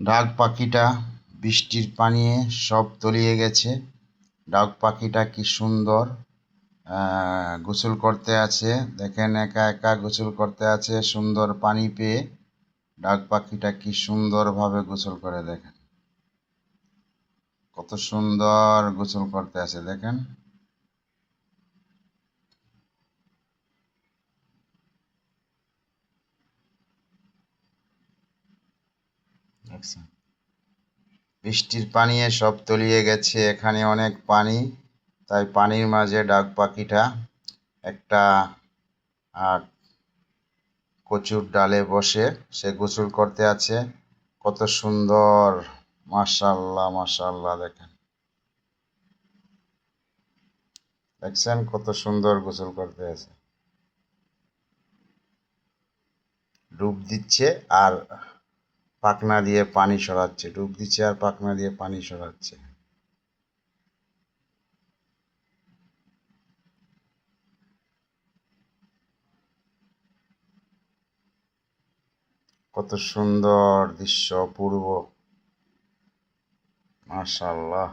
ডাক পাখিটা বৃষ্টির পানিয়ে সব তলিয়ে গেছে। ডাক পাখিটা কি সুন্দর গোসল করতে আছে, দেখেন একা একা গোসল করতে আছে সুন্দর পানি পেয়ে। ডাক পাখিটা কি সুন্দরভাবে গোসল করে, দেখেন কত সুন্দর গোসল করতে আছে, দেখেন। বৃষ্টির পানিয়ে সব তলিয়ে গেছে, এখানে অনেক পানি, তাই পানির মাঝে ডাক পাখিটা একটা কচুর ডালে বসে সে গোসল করতে আছে। কত সুন্দর, মাশাআল্লাহ মাশাআল্লাহ, দেখছেন কত সুন্দর গোসল করতে আছে। ডুব দিচ্ছে আর পাখনা দিয়ে পানি সরাচ্ছে, ডুব দিচ্ছে আর পাখনা দিয়ে পানি সরাচ্ছে। কত সুন্দর দৃশ্য, অপূর্ব, মাশাআল্লাহ।